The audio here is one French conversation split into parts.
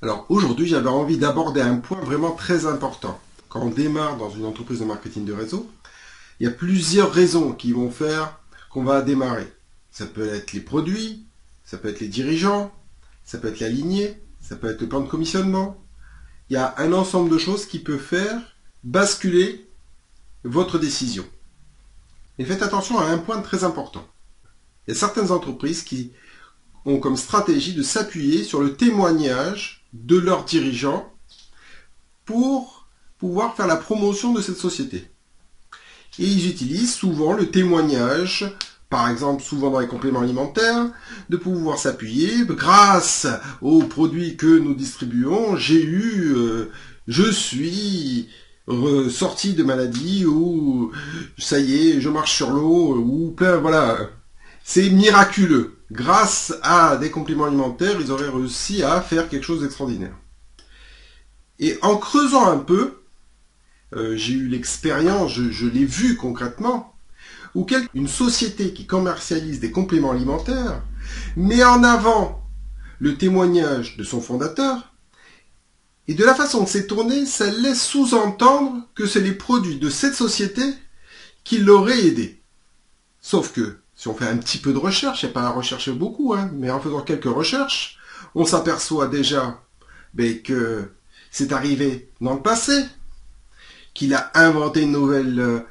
Alors aujourd'hui, j'avais envie d'aborder un point vraiment très important. Quand on démarre dans une entreprise de marketing de réseau, il y a plusieurs raisons qui vont faire qu'on va démarrer. Ça peut être les produits, ça peut être les dirigeants, ça peut être la lignée, ça peut être le plan de commissionnement. Il y a un ensemble de choses qui peut faire basculer votre décision. Et faites attention à un point très important. Il y a certaines entreprises qui ont comme stratégie de s'appuyer sur le témoignage de leurs dirigeants pour pouvoir faire la promotion de cette société. Et ils utilisent souvent le témoignage, par exemple souvent dans les compléments alimentaires, de pouvoir s'appuyer, grâce aux produits que nous distribuons, je suis sorti de maladie, ou ça y est, je marche sur l'eau, ou plein, voilà. C'est miraculeux. Grâce à des compléments alimentaires, ils auraient réussi à faire quelque chose d'extraordinaire. Et en creusant un peu, j'ai eu l'expérience, je l'ai vu concrètement, où une société qui commercialise des compléments alimentaires met en avant le témoignage de son fondateur, et de la façon dont c'est tourné, ça laisse sous-entendre que c'est les produits de cette société qui l'auraient aidé. Sauf que, si on fait un petit peu de recherche, il n'y a pas à rechercher beaucoup, mais en faisant quelques recherches, on s'aperçoit déjà que c'est arrivé dans le passé, qu'il a inventé une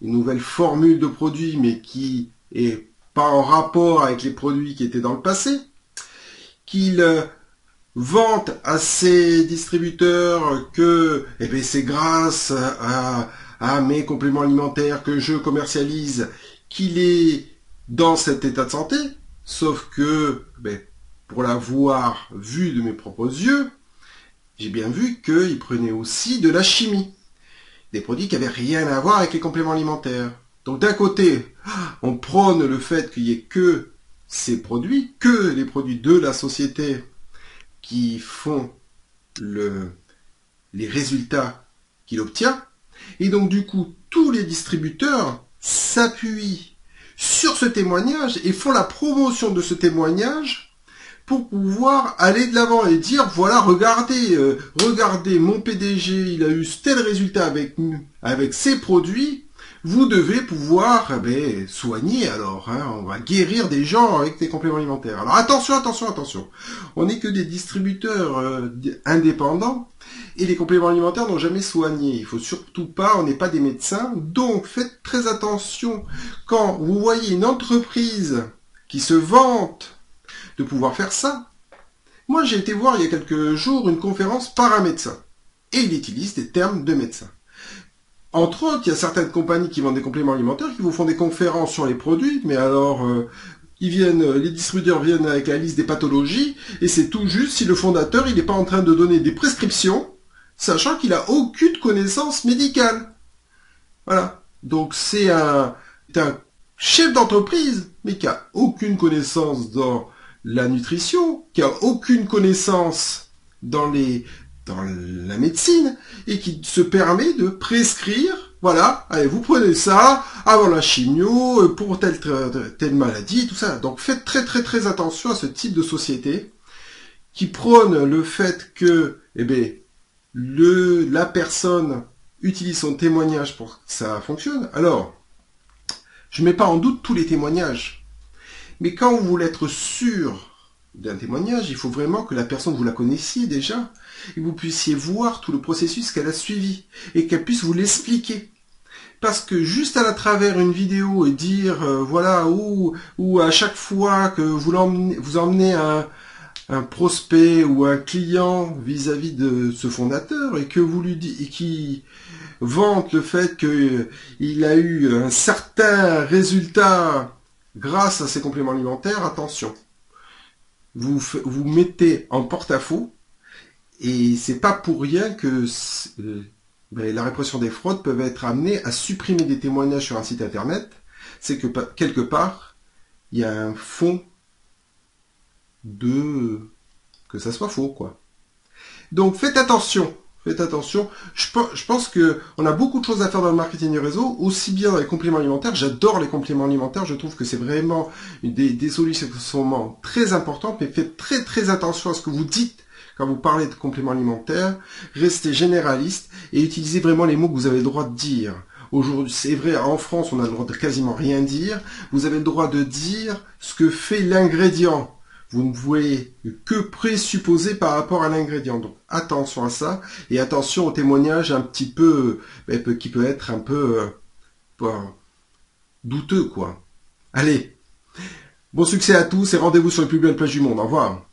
nouvelle formule de produit, mais qui est pas en rapport avec les produits qui étaient dans le passé, qu'il vante à ses distributeurs que c'est grâce à mes compléments alimentaires que je commercialise qu'il est dans cet état de santé, sauf que, pour l'avoir vu de mes propres yeux, j'ai bien vu qu'il prenait aussi de la chimie, des produits qui n'avaient rien à voir avec les compléments alimentaires. Donc d'un côté, on prône le fait qu'il n'y ait que ces produits, que les produits de la société qui font les résultats qu'il obtient, et donc du coup, tous les distributeurs s'appuient sur ce témoignage et font la promotion de ce témoignage pour pouvoir aller de l'avant et dire voilà, regardez mon PDG, il a eu tel résultat avec ses produits, vous devez pouvoir soigner alors, on va guérir des gens avec des compléments alimentaires. Alors attention, on n'est que des distributeurs indépendants, et les compléments alimentaires n'ont jamais soigné. Il faut surtout pas, on n'est pas des médecins, donc faites très attention quand vous voyez une entreprise qui se vante de pouvoir faire ça. Moi, j'ai été voir il y a quelques jours une conférence par un médecin, et il utilise des termes de médecin. Entre autres, il y a certaines compagnies qui vendent des compléments alimentaires qui vous font des conférences sur les produits, mais alors les distributeurs viennent avec la liste des pathologies, et c'est tout juste si le fondateur il n'est pas en train de donner des prescriptions, sachant qu'il a aucune connaissance médicale. Voilà. Donc c'est un chef d'entreprise, mais qui a aucune connaissance dans la nutrition, qui a aucune connaissance dans la médecine, et qui se permet de prescrire, voilà, allez, vous prenez ça avant la chimio, pour telle maladie, tout ça. Donc faites très attention à ce type de société qui prône le fait que la personne utilise son témoignage pour que ça fonctionne. Alors, je ne mets pas en doute tous les témoignages, mais quand vous voulez être sûr d'un témoignage, il faut vraiment que la personne, vous la connaissiez déjà, et vous puissiez voir tout le processus qu'elle a suivi, et qu'elle puisse vous l'expliquer. Parce que juste à travers une vidéo et dire, voilà, ou à chaque fois que vous emmenez un prospect ou un client vis-à-vis de ce fondateur, et que vous lui dites, et qui vante le fait qu'il a eu un certain résultat grâce à ses compléments alimentaires, attention. Vous mettez en porte-à-faux, et c'est pas pour rien que la répression des fraudes peuvent être amenées à supprimer des témoignages sur un site internet. C'est que quelque part, il y a un fond que ça soit faux, quoi. Donc faites attention. Je pense que on a beaucoup de choses à faire dans le marketing du réseau, aussi bien dans les compléments alimentaires. J'adore les compléments alimentaires. Je trouve que c'est vraiment des solutions très importantes, mais faites très attention à ce que vous dites quand vous parlez de compléments alimentaires, restez généraliste et utilisez vraiment les mots que vous avez le droit de dire. Aujourd'hui, c'est vrai, en France, on a le droit de quasiment rien dire. Vous avez le droit de dire ce que fait l'ingrédient. Vous ne pouvez que présupposer par rapport à l'ingrédient. Donc attention à ça et attention au témoignage un petit peu, qui peut être un peu douteux, quoi. Allez, bon succès à tous et rendez-vous sur les plus belles plages du monde. Au revoir.